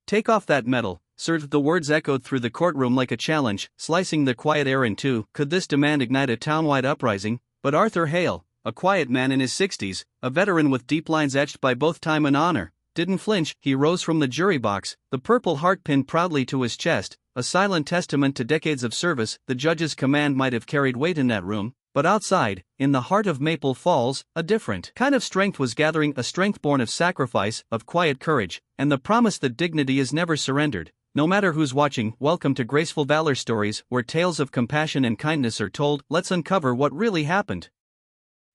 "Take off that medal, sir." The words echoed through the courtroom like a challenge, slicing the quiet air in two. Could this demand ignite a townwide uprising? But Arthur Hale, a quiet man in his 60s, a veteran with deep lines etched by both time and honor, didn't flinch. He rose from the jury box, the purple heart pinned proudly to his chest, a silent testament to decades of service. The judge's command might have carried weight in that room, but outside, in the heart of Maple Falls, a different kind of strength was gathering, a strength born of sacrifice, of quiet courage, and the promise that dignity is never surrendered, no matter who's watching. Welcome to Graceful Valor Stories, where tales of compassion and kindness are told. Let's uncover what really happened.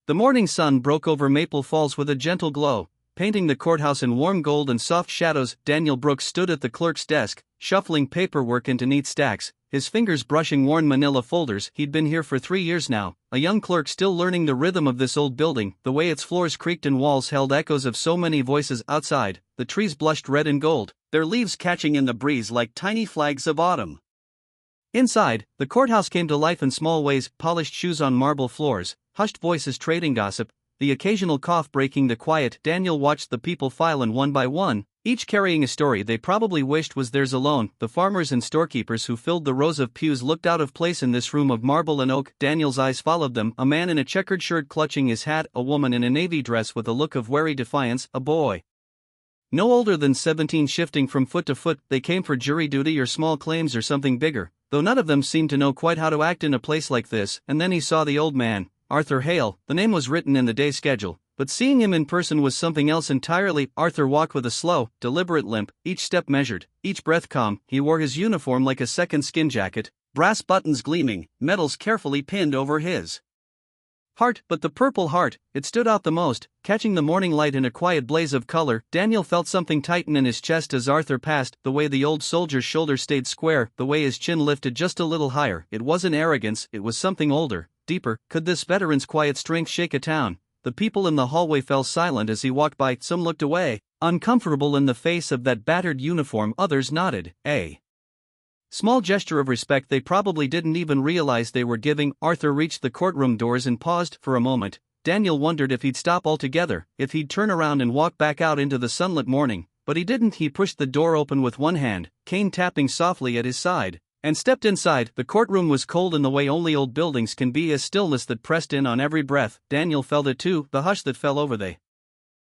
The morning sun broke over Maple Falls with a gentle glow, painting the courthouse in warm gold and soft shadows. Daniel Brooks stood at the clerk's desk, shuffling paperwork into neat stacks, his fingers brushing worn manila folders. He'd been here for 3 years now, a young clerk still learning the rhythm of this old building, the way its floors creaked and walls held echoes of so many voices. Outside, the trees blushed red and gold, their leaves catching in the breeze like tiny flags of autumn. Inside, the courthouse came to life in small ways, polished shoes on marble floors, hushed voices trading gossip, the occasional cough breaking the quiet. Daniel watched the people file in one by one, each carrying a story they probably wished was theirs alone. The farmers and storekeepers who filled the rows of pews looked out of place in this room of marble and oak. Daniel's eyes followed them, a man in a checkered shirt clutching his hat, a woman in a navy dress with a look of wary defiance, a boy no older than 17 shifting from foot to foot. They came for jury duty or small claims or something bigger, though none of them seemed to know quite how to act in a place like this. And then he saw the old man, Arthur Hale. The name was written in the day schedule, but seeing him in person was something else entirely. Arthur walked with a slow, deliberate limp, each step measured, each breath calm. He wore his uniform like a second skin jacket, brass buttons gleaming, medals carefully pinned over his heart. But the Purple Heart, it stood out the most, catching the morning light in a quiet blaze of color. Daniel felt something tighten in his chest as Arthur passed, the way the old soldier's shoulders stayed square, the way his chin lifted just a little higher. It wasn't arrogance, it was something older, deeper. Could this veteran's quiet strength shake a town? The people in the hallway fell silent as he walked by. Some looked away, uncomfortable in the face of that battered uniform. Others nodded, a small gesture of respect they probably didn't even realize they were giving. Arthur reached the courtroom doors and paused. For a moment, Daniel wondered if he'd stop altogether, if he'd turn around and walk back out into the sunlit morning, but he didn't. He pushed the door open with one hand, cane tapping softly at his side, and stepped inside. The courtroom was cold in the way only old buildings can be, a stillness that pressed in on every breath. Daniel felt it too, the hush that fell over the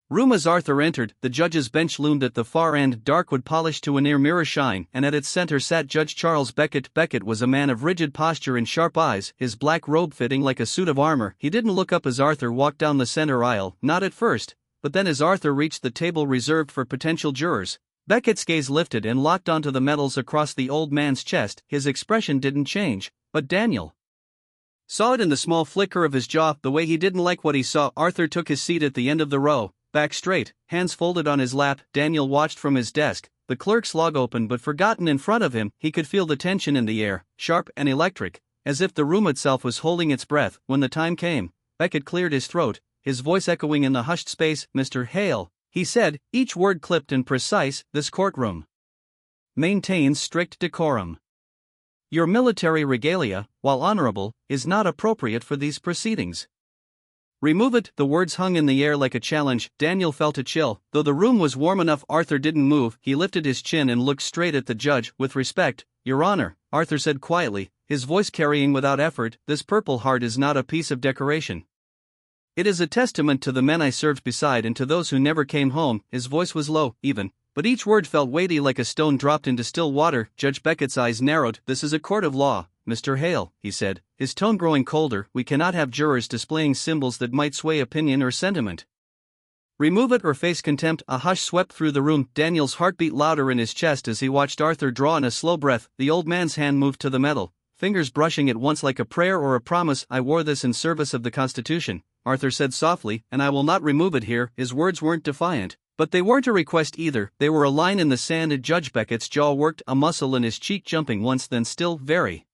room as Arthur entered. The judge's bench loomed at the far end, dark wood polished to a near mirror shine, and at its center sat Judge Charles Beckett. Beckett was a man of rigid posture and sharp eyes, his black robe fitting like a suit of armor. He didn't look up as Arthur walked down the center aisle, not at first, but then as Arthur reached the table reserved for potential jurors, Beckett's gaze lifted and locked onto the medals across the old man's chest. His expression didn't change, but Daniel saw it in the small flicker of his jaw, the way he didn't like what he saw. Arthur took his seat at the end of the row, back straight, hands folded on his lap. Daniel watched from his desk, the clerk's log open but forgotten in front of him. He could feel the tension in the air, sharp and electric, as if the room itself was holding its breath. When the time came, Beckett cleared his throat, his voice echoing in the hushed space. "Mr. Hale," he said, each word clipped and precise, "this courtroom maintains strict decorum. Your military regalia, while honorable, is not appropriate for these proceedings. Remove it." The words hung in the air like a challenge. Daniel felt a chill. Though the room was warm enough, Arthur didn't move. He lifted his chin and looked straight at the judge. "With respect, Your Honor," Arthur said quietly, his voice carrying without effort, "this Purple Heart is not a piece of decoration. It is a testament to the men I served beside and to those who never came home." His voice was low, even, but each word felt weighty like a stone dropped into still water. Judge Beckett's eyes narrowed. "This is a court of law, Mr. Hale," he said, his tone growing colder. "We cannot have jurors displaying symbols that might sway opinion or sentiment. Remove it or face contempt." A hush swept through the room. Daniel's heart beat louder in his chest as he watched Arthur draw in a slow breath. The old man's hand moved to the medal, fingers brushing at once like a prayer or a promise. "I wore this in service of the Constitution," Arthur said softly, "and I will not remove it here." His words weren't defiant, but they weren't a request either. They were a line in the sand. Judge Beckett's jaw worked, a muscle in his cheek jumping once, then still. "Very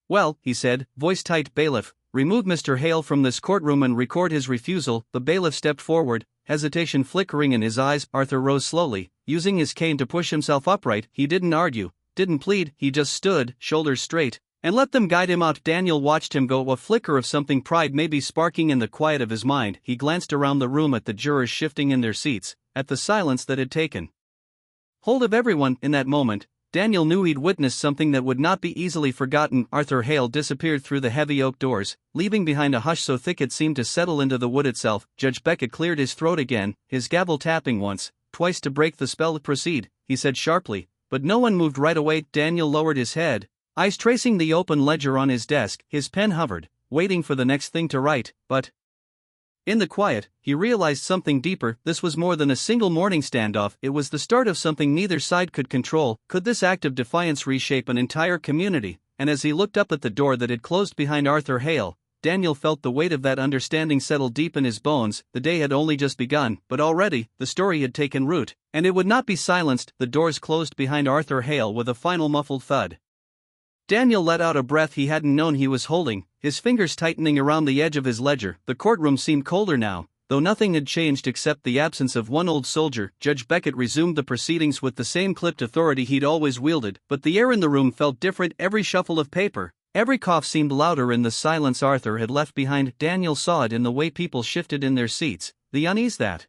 well," he said, voice tight. "Bailiff, remove Mr. Hale from this courtroom and record his refusal." The bailiff stepped forward, hesitation flickering in his eyes. Arthur rose slowly, using his cane to push himself upright. He didn't argue, didn't plead, he just stood, shoulders straight, and let them guide him out. Daniel watched him go, a flicker of something pride maybe sparking in the quiet of his mind. He glanced around the room at the jurors shifting in their seats, at the silence that had taken hold of everyone. In that moment, Daniel knew he'd witnessed something that would not be easily forgotten. Arthur Hale disappeared through the heavy oak doors, leaving behind a hush so thick it seemed to settle into the wood itself. Judge Beckett cleared his throat again, his gavel tapping once, twice to break the spell. Proceed, he said sharply, but no one moved right away. Daniel lowered his head, eyes tracing the open ledger on his desk. His pen hovered, waiting for the next thing to write, but in the quiet, he realized something deeper. This was more than a single morning standoff, it was the start of something neither side could control. Could this act of defiance reshape an entire community? And as he looked up at the door that had closed behind Arthur Hale, Daniel felt the weight of that understanding settle deep in his bones. The day had only just begun, but already, the story had taken root, and it would not be silenced. The doors closed behind Arthur Hale with a final muffled thud. Daniel let out a breath he hadn't known he was holding, his fingers tightening around the edge of his ledger. The courtroom seemed colder now, though nothing had changed except the absence of one old soldier. Judge Beckett resumed the proceedings with the same clipped authority he'd always wielded, but the air in the room felt different. Every shuffle of paper, every cough seemed louder in the silence Arthur had left behind. Daniel saw it in the way people shifted in their seats, the unease that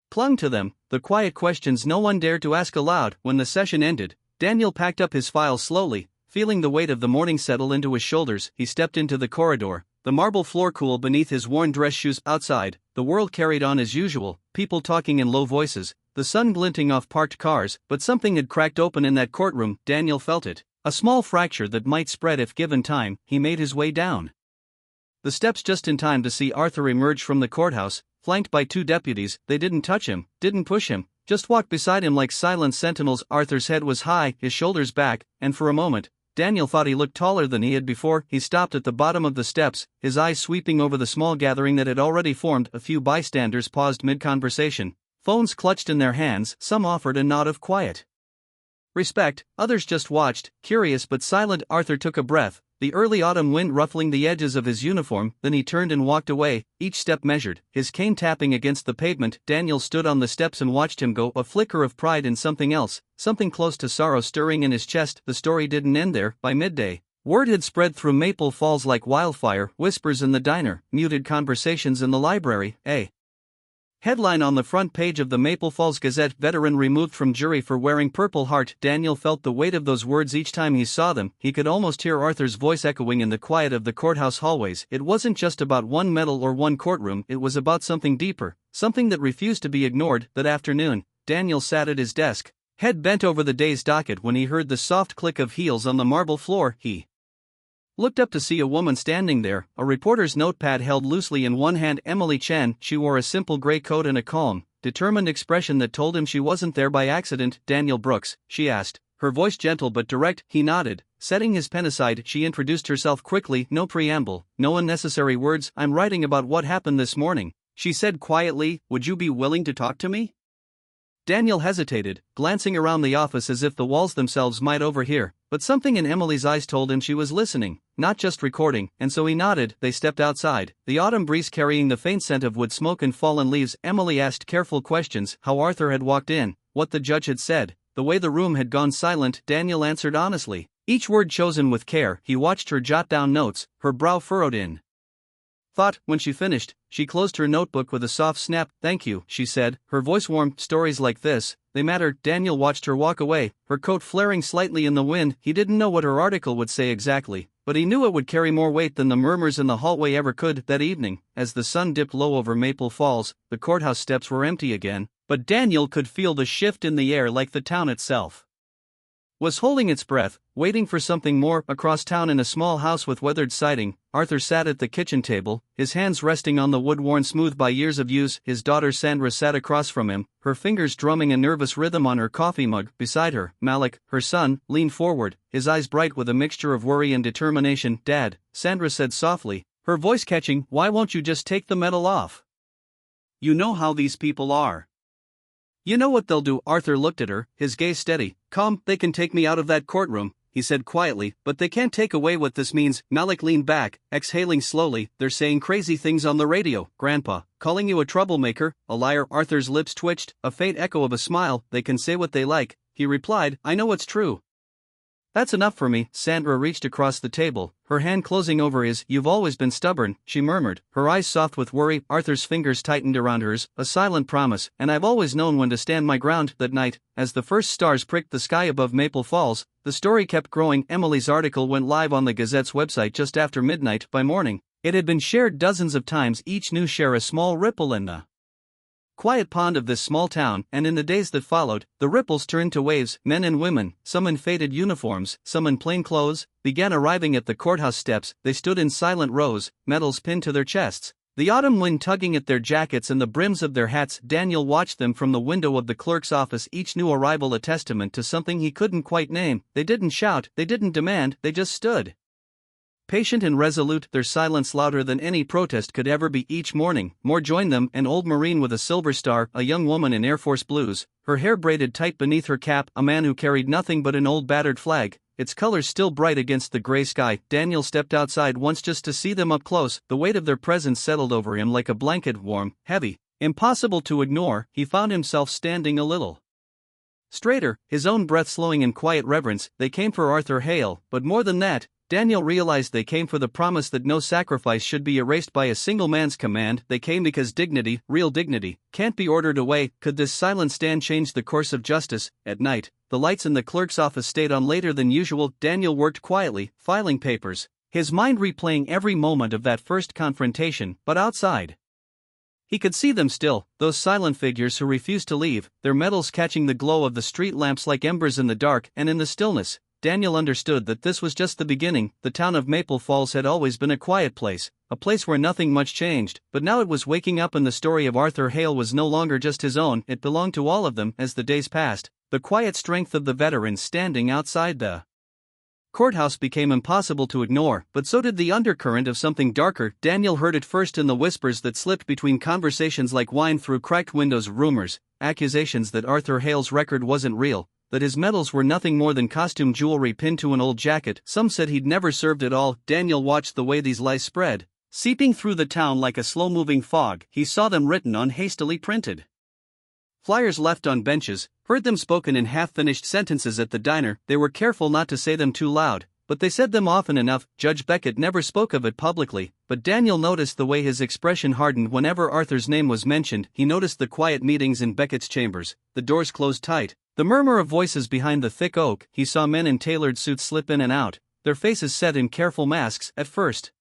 clung to them, the quiet questions no one dared to ask aloud. When the session ended, Daniel packed up his files slowly. Feeling the weight of the morning settle into his shoulders, he stepped into the corridor, the marble floor cool beneath his worn dress shoes. Outside, the world carried on as usual, people talking in low voices, the sun glinting off parked cars, but something had cracked open in that courtroom. Daniel felt it, a small fracture that might spread if given time. He made his way down the steps just in time to see Arthur emerge from the courthouse, flanked by two deputies. They didn't touch him, didn't push him, just walked beside him like silent sentinels. Arthur's head was high, his shoulders back, and for a moment, Daniel thought he looked taller than he had before. He stopped at the bottom of the steps, his eyes sweeping over the small gathering that had already formed. A few bystanders paused mid-conversation, phones clutched in their hands. Some offered a nod of quiet respect, others just watched, curious but silent. Arthur took a breath, the early autumn wind ruffling the edges of his uniform. Then he turned and walked away, each step measured, his cane tapping against the pavement. Daniel stood on the steps and watched him go, a flicker of pride in something else, something close to sorrow stirring in his chest. The story didn't end there. By midday, word had spread through Maple Falls like wildfire, whispers in the diner, muted conversations in the library. A headline on the front page of the Maple Falls Gazette: veteran removed from jury for wearing Purple Heart. Daniel felt the weight of those words each time he saw them. He could almost hear Arthur's voice echoing in the quiet of the courthouse hallways. It wasn't just about one medal or one courtroom, it was about something deeper, something that refused to be ignored. That afternoon, Daniel sat at his desk, head bent over the day's docket. When he heard the soft click of heels on the marble floor, he looked up to see a woman standing there, a reporter's notepad held loosely in one hand. Emily Chen. She wore a simple gray coat and a calm, determined expression that told him she wasn't there by accident. Daniel Brooks, she asked, her voice gentle but direct. He nodded, setting his pen aside. She introduced herself quickly, no preamble, no unnecessary words. I'm writing about what happened this morning, she said quietly. Would you be willing to talk to me? Daniel hesitated, glancing around the office as if the walls themselves might overhear, but something in Emily's eyes told him she was listening, not just recording, and so he nodded. They stepped outside, the autumn breeze carrying the faint scent of wood smoke and fallen leaves. Emily asked careful questions, how Arthur had walked in, what the judge had said, the way the room had gone silent. Daniel answered honestly, each word chosen with care. He watched her jot down notes, her brow furrowed in thought. When she finished, she closed her notebook with a soft snap. Thank you, she said, her voice warm. Stories like this, they matter. Daniel watched her walk away, her coat flaring slightly in the wind. He didn't know what her article would say exactly, but he knew it would carry more weight than the murmurs in the hallway ever could. That evening, as the sun dipped low over Maple Falls, the courthouse steps were empty again, but Daniel could feel the shift in the air, like the town itself was holding its breath, waiting for something more. Across town, in a small house with weathered siding, Arthur sat at the kitchen table, his hands resting on the wood worn smooth by years of use. His daughter Sandra sat across from him, her fingers drumming a nervous rhythm on her coffee mug. Beside her, Malik, her son, leaned forward, his eyes bright with a mixture of worry and determination. Dad, Sandra said softly, her voice catching, why won't you just take the medal off? You know how these people are. You know what they'll do. Arthur looked at her, his gaze steady. Come, they can take me out of that courtroom, he said quietly, but they can't take away what this means. Malik leaned back, exhaling slowly. They're saying crazy things on the radio, Grandpa, calling you a troublemaker, a liar. Arthur's lips twitched, a faint echo of a smile. They can say what they like, he replied. I know it's true. That's enough for me. Sandra reached across the table, her hand closing over his. You've always been stubborn, she murmured, her eyes soft with worry. Arthur's fingers tightened around hers, a silent promise, and I've always known when to stand my ground. That night, as the first stars pricked the sky above Maple Falls, the story kept growing. Emily's article went live on the Gazette's website just after midnight. By morning, it had been shared dozens of times, each new share a small ripple in the quiet pond of this small town, and in the days that followed, the ripples turned to waves. Men and women, some in faded uniforms, some in plain clothes, began arriving at the courthouse steps. They stood in silent rows, medals pinned to their chests, the autumn wind tugging at their jackets and the brims of their hats. Daniel watched them from the window of the clerk's office, each new arrival a testament to something he couldn't quite name. They didn't shout, they didn't demand, they just stood, patient and resolute, their silence louder than any protest could ever be. Each morning, more joined them, an old Marine with a silver star, a young woman in Air Force blues, her hair braided tight beneath her cap, a man who carried nothing but an old battered flag, its colors still bright against the gray sky. Daniel stepped outside once just to see them up close. The weight of their presence settled over him like a blanket, warm, heavy, impossible to ignore. He found himself standing a little straighter, his own breath slowing in quiet reverence. They came for Arthur Hale, but more than that, Daniel realized they came for the promise that no sacrifice should be erased by a single man's command. They came because dignity, real dignity, can't be ordered away. Could this silent stand change the course of justice? At night, the lights in the clerk's office stayed on later than usual. Daniel worked quietly, filing papers, his mind replaying every moment of that first confrontation. But outside, he could see them still, those silent figures who refused to leave, their medals catching the glow of the street lamps like embers in the dark. And in the stillness, Daniel understood that this was just the beginning. The town of Maple Falls had always been a quiet place, a place where nothing much changed, but now it was waking up, and the story of Arthur Hale was no longer just his own, it belonged to all of them. As the days passed, the quiet strength of the veterans standing outside the courthouse became impossible to ignore, but so did the undercurrent of something darker. Daniel heard it first in the whispers that slipped between conversations like wine through cracked windows, rumors, accusations that Arthur Hale's record wasn't real, that his medals were nothing more than costume jewelry pinned to an old jacket. Some said he'd never served at all. Daniel watched the way these lies spread, seeping through the town like a slow-moving fog. He saw them written on hastily printed flyers left on benches, heard them spoken in half-finished sentences at the diner. They were careful not to say them too loud, but they said them often enough. Judge Beckett never spoke of it publicly, but Daniel noticed the way his expression hardened whenever Arthur's name was mentioned. He noticed the quiet meetings in Beckett's chambers, the doors closed tight, the murmur of voices behind the thick oak. He saw men in tailored suits slip in and out, their faces set in careful masks. At first,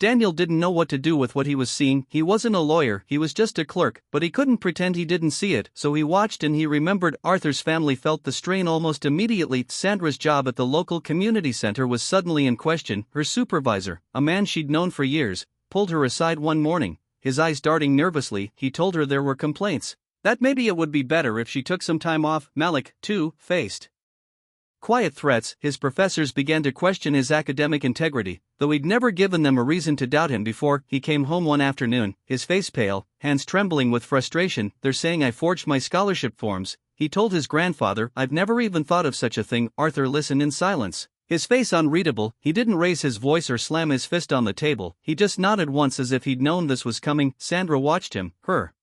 Daniel didn't know what to do with what he was seeing. He wasn't a lawyer, he was just a clerk, but he couldn't pretend he didn't see it, so he watched and he remembered. Arthur's family felt the strain almost immediately. Sandra's job at the local community center was suddenly in question. Her supervisor, a man she'd known for years, pulled her aside one morning, his eyes darting nervously. He told her there were complaints, that maybe it would be better if she took some time off. Malik, too, faced quiet threats. His professors began to question his academic integrity, though he'd never given them a reason to doubt him before. He came home one afternoon, his face pale, hands trembling with frustration. They're saying I forged my scholarship forms, he told his grandfather. I've never even thought of such a thing. Arthur listened in silence, his face unreadable. He didn't raise his voice or slam his fist on the table, he just nodded once as if he'd known this was coming. Sandra watched him, her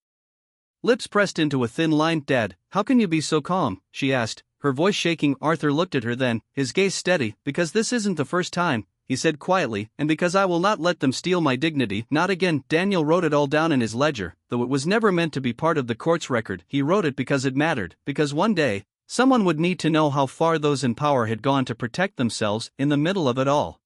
lips pressed into a thin line. Dad, how can you be so calm? She asked, her voice shaking. Arthur looked at her then, his gaze steady. Because this isn't the first time, he said quietly, and because I will not let them steal my dignity. Not again. Daniel wrote it all down in his ledger, though it was never meant to be part of the court's record. He wrote it because it mattered, because one day, someone would need to know how far those in power had gone to protect themselves. In the middle of it all,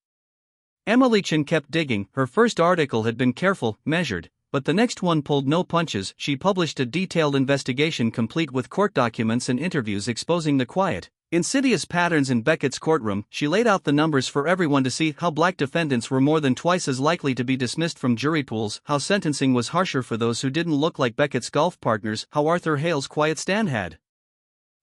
Emily Chin kept digging. Her first article had been careful, measured, but the next one pulled no punches. She published a detailed investigation complete with court documents and interviews exposing the quiet, insidious patterns in Beckett's courtroom. She laid out the numbers for everyone to see, how black defendants were more than twice as likely to be dismissed from jury pools, how sentencing was harsher for those who didn't look like Beckett's golf partners, how Arthur Hale's quiet stand had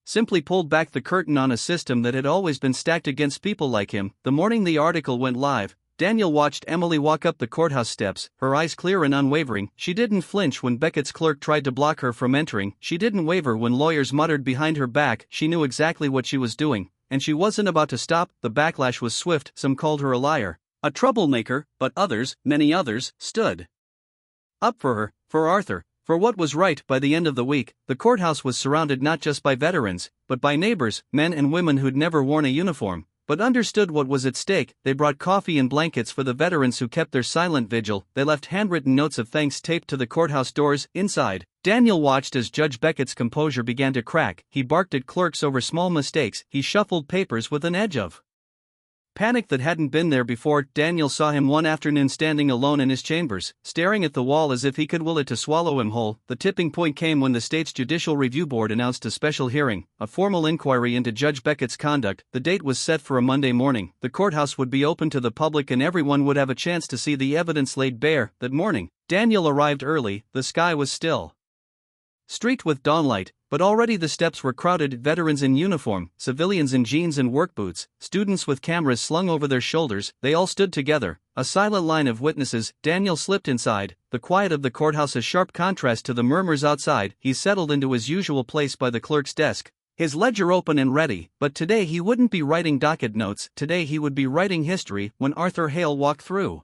simply pulled back the curtain on a system that had always been stacked against people like him. The morning the article went live, Daniel watched Emily walk up the courthouse steps, her eyes clear and unwavering. She didn't flinch when Beckett's clerk tried to block her from entering. She didn't waver when lawyers muttered behind her back. She knew exactly what she was doing, and she wasn't about to stop. The backlash was swift. Some called her a liar, a troublemaker, but others, many others, stood up for her, for Arthur, for what was right. By the end of the week, the courthouse was surrounded not just by veterans, but by neighbors, men and women who'd never worn a uniform, but understood what was at stake. They brought coffee and blankets for the veterans who kept their silent vigil. They left handwritten notes of thanks taped to the courthouse doors. Inside, Daniel watched as Judge Beckett's composure began to crack. He barked at clerks over small mistakes. He shuffled papers with an edge of panic that hadn't been there before. Daniel saw him one afternoon standing alone in his chambers, staring at the wall as if he could will it to swallow him whole. The tipping point came when the state's Judicial Review Board announced a special hearing, a formal inquiry into Judge Beckett's conduct. The date was set for a Monday morning. The courthouse would be open to the public and everyone would have a chance to see the evidence laid bare. That morning, Daniel arrived early. The sky was still streaked with dawnlight, but already the steps were crowded. Veterans in uniform, civilians in jeans and work boots, students with cameras slung over their shoulders, they all stood together, a silent line of witnesses. Daniel slipped inside, the quiet of the courthouse a sharp contrast to the murmurs outside. He settled into his usual place by the clerk's desk, his ledger open and ready, but today he wouldn't be writing docket notes, today he would be writing history. When Arthur Hale walked through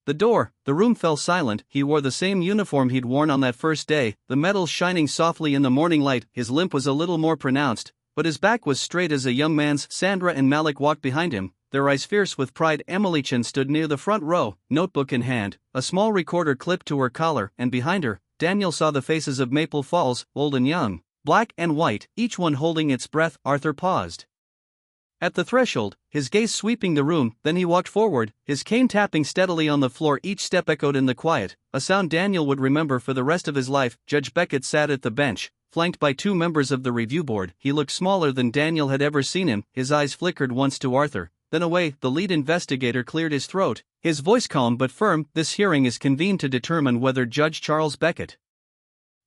the room fell silent. He wore the same uniform he'd worn on that first day, the metals shining softly in the morning light. His limp was a little more pronounced, but his back was straight as a young man's. Sandra and Malik walked behind him, their eyes fierce with pride. Emily Chen stood near the front row, notebook in hand, a small recorder clipped to her collar, and behind her, Daniel saw the faces of Maple Falls, old and young, black and white, each one holding its breath. Arthur paused at the threshold, his gaze sweeping the room. Then he walked forward, his cane tapping steadily on the floor. Each step echoed in the quiet, a sound Daniel would remember for the rest of his life. Judge Beckett sat at the bench, flanked by two members of the review board. He looked smaller than Daniel had ever seen him. His eyes flickered once to Arthur, then away. The lead investigator cleared his throat, his voice calm but firm. This hearing is convened to determine whether Judge Charles Beckett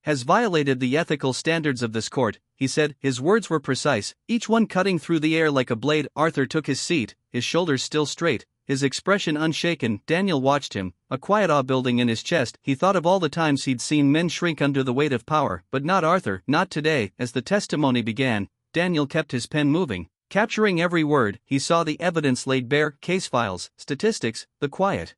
has violated the ethical standards of this court, he said. His words were precise, each one cutting through the air like a blade. Arthur took his seat, his shoulders still straight, his expression unshaken. Daniel watched him, a quiet awe building in his chest. He thought of all the times he'd seen men shrink under the weight of power, but not Arthur, not today. As the testimony began, Daniel kept his pen moving, capturing every word. He saw the evidence laid bare, case files, statistics, the quiet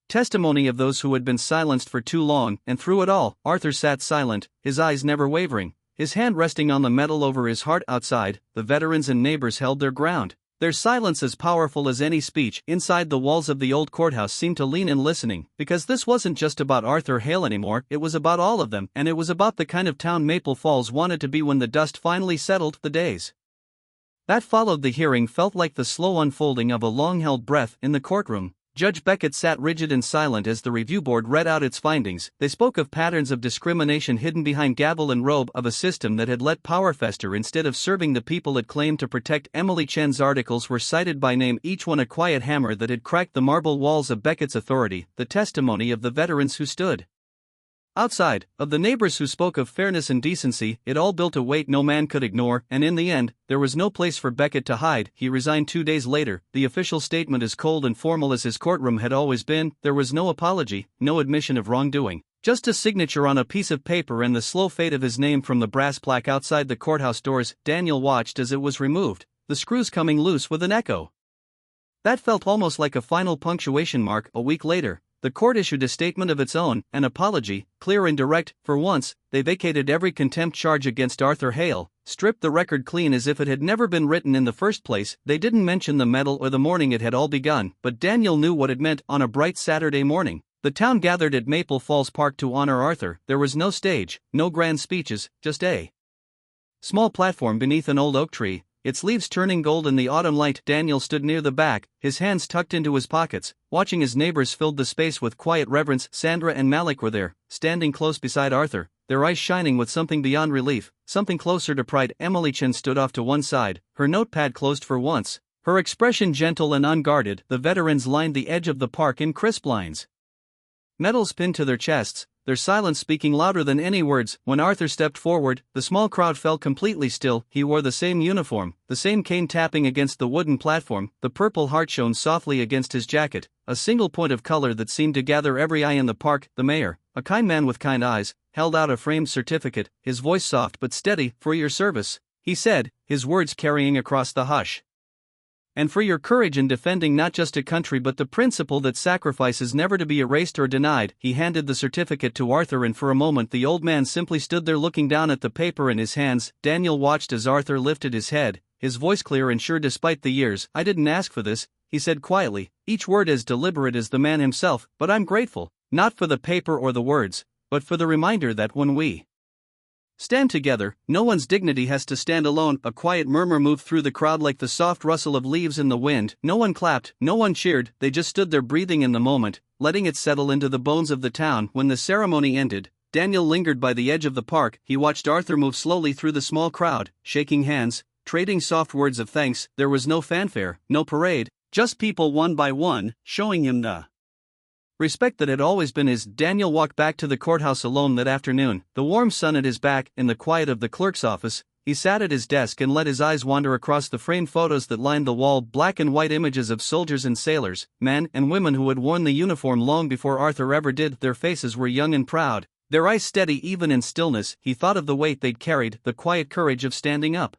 testimony of those who had been silenced for too long. And through it all, Arthur sat silent, his eyes never wavering, his hand resting on the metal over his heart. Outside, the veterans and neighbors held their ground, their silence as powerful as any speech. Inside, the walls of the old courthouse seemed to lean in listening, because this wasn't just about Arthur Hale anymore, it was about all of them, and it was about the kind of town Maple Falls wanted to be when the dust finally settled. The days that followed the hearing felt like the slow unfolding of a long-held breath in the courtroom. Judge Beckett sat rigid and silent as the review board read out its findings. They spoke of patterns of discrimination hidden behind gavel and robe, of a system that had let power fester instead of serving the people it claimed to protect. Emily Chen's articles were cited by name, each one a quiet hammer that had cracked the marble walls of Beckett's authority. The testimony of the veterans who stood outside, of the neighbors who spoke of fairness and decency, it all built a weight no man could ignore. And in the end, there was no place for Beckett to hide. He resigned 2 days later, the official statement as cold and formal as his courtroom had always been. There was no apology, no admission of wrongdoing, just a signature on a piece of paper and the slow fade of his name from the brass plaque outside the courthouse doors. Daniel watched as it was removed, the screws coming loose with an echo that felt almost like a final punctuation mark. A week later, the court issued a statement of its own, an apology, clear and direct. For once, they vacated every contempt charge against Arthur Hale, stripped the record clean as if it had never been written in the first place. They didn't mention the medal or the morning it had all begun, but Daniel knew what it meant. On a bright Saturday morning, the town gathered at Maple Falls Park to honor Arthur. There was no stage, no grand speeches, just a small platform beneath an old oak tree, its leaves turning gold in the autumn light. Daniel stood near the back, his hands tucked into his pockets, watching his neighbors filled the space with quiet reverence. Sandra and Malik were there, standing close beside Arthur, their eyes shining with something beyond relief, something closer to pride. Emily Chen stood off to one side, her notepad closed for once, her expression gentle and unguarded. The veterans lined the edge of the park in crisp lines, medals pinned to their chests, their silence speaking louder than any words. When Arthur stepped forward, the small crowd fell completely still. He wore the same uniform, the same cane tapping against the wooden platform, the purple heart shone softly against his jacket, a single point of color that seemed to gather every eye in the park. The mayor, a kind man with kind eyes, held out a framed certificate, his voice soft but steady. "For your service," he said, his words carrying across the hush, "and for your courage in defending not just a country but the principle that sacrifice is never to be erased or denied." He handed the certificate to Arthur, and for a moment the old man simply stood there looking down at the paper in his hands. Daniel watched as Arthur lifted his head, his voice clear and sure despite the years. "I didn't ask for this," he said quietly, each word as deliberate as the man himself, "but I'm grateful, not for the paper or the words, but for the reminder that when we stand together, no one's dignity has to stand alone." A quiet murmur moved through the crowd like the soft rustle of leaves in the wind. No one clapped, no one cheered, they just stood there breathing in the moment, letting it settle into the bones of the town. When the ceremony ended, Daniel lingered by the edge of the park. He watched Arthur move slowly through the small crowd, shaking hands, trading soft words of thanks. There was no fanfare, no parade, just people one by one, showing him the respect that had always been his. Daniel walked back to the courthouse alone that afternoon, the warm sun at his back. In the quiet of the clerk's office, he sat at his desk and let his eyes wander across the framed photos that lined the wall, black and white images of soldiers and sailors, men and women who had worn the uniform long before Arthur ever did. Their faces were young and proud, their eyes steady even in stillness. He thought of the weight they'd carried, the quiet courage of standing up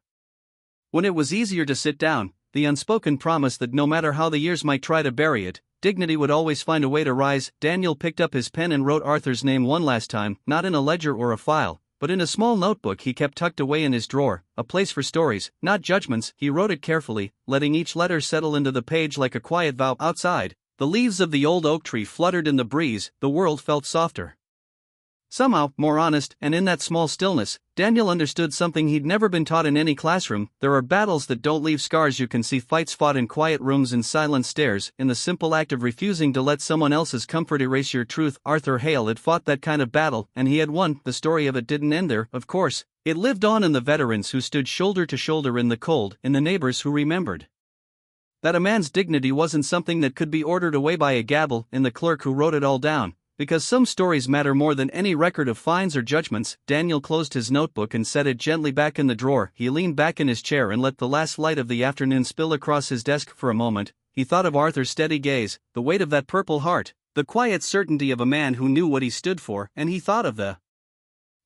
when it was easier to sit down, the unspoken promise that no matter how the years might try to bury it, dignity would always find a way to rise. Daniel picked up his pen and wrote Arthur's name one last time, not in a ledger or a file, but in a small notebook he kept tucked away in his drawer, a place for stories, not judgments. He wrote it carefully, letting each letter settle into the page like a quiet vow. Outside, the leaves of the old oak tree fluttered in the breeze. The world felt softer, somehow more honest, and in that small stillness, Daniel understood something he'd never been taught in any classroom. There are battles that don't leave scars. You can see fights fought in quiet rooms and silent stares, in the simple act of refusing to let someone else's comfort erase your truth. Arthur Hale had fought that kind of battle, and he had won. The story of it didn't end there, of course. It lived on in the veterans who stood shoulder to shoulder in the cold, in the neighbors who remembered that a man's dignity wasn't something that could be ordered away by a gavel, in the clerk who wrote it all down. Because some stories matter more than any record of fines or judgments. Daniel closed his notebook and set it gently back in the drawer. He leaned back in his chair and let the last light of the afternoon spill across his desk. For a moment, he thought of Arthur's steady gaze, the weight of that purple heart, the quiet certainty of a man who knew what he stood for, and he thought of the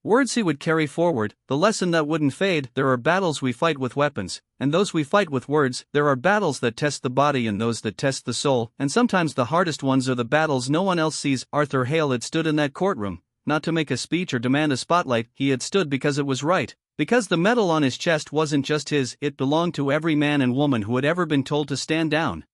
words he would carry forward, the lesson that wouldn't fade. There are battles we fight with weapons, and those we fight with words. There are battles that test the body and those that test the soul, and sometimes the hardest ones are the battles no one else sees. Arthur Hale had stood in that courtroom, not to make a speech or demand a spotlight. He had stood because it was right, because the medal on his chest wasn't just his, it belonged to every man and woman who had ever been told to stand down,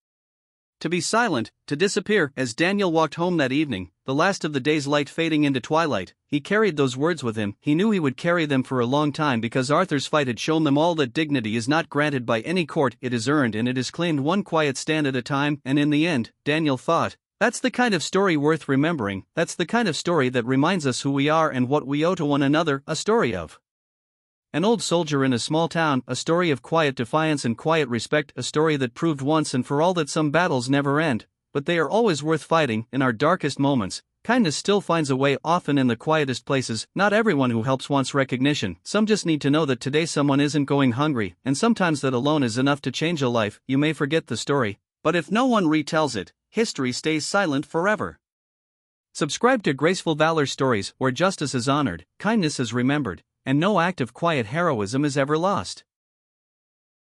to be silent, to disappear. As Daniel walked home that evening, the last of the day's light fading into twilight, he carried those words with him. He knew he would carry them for a long time because Arthur's fight had shown them all that dignity is not granted by any court, it is earned, and it is claimed one quiet stand at a time. And in the end, Daniel thought, that's the kind of story worth remembering, that's the kind of story that reminds us who we are and what we owe to one another. A story of an old soldier in a small town, a story of quiet defiance and quiet respect, a story that proved once and for all that some battles never end, but they are always worth fighting. In our darkest moments, kindness still finds a way, often in the quietest places. Not everyone who helps wants recognition, some just need to know that today someone isn't going hungry, and sometimes that alone is enough to change a life. You may forget the story, but if no one retells it, history stays silent forever. Subscribe to Graceful Valor Stories, where justice is honored, kindness is remembered, and no act of quiet heroism is ever lost.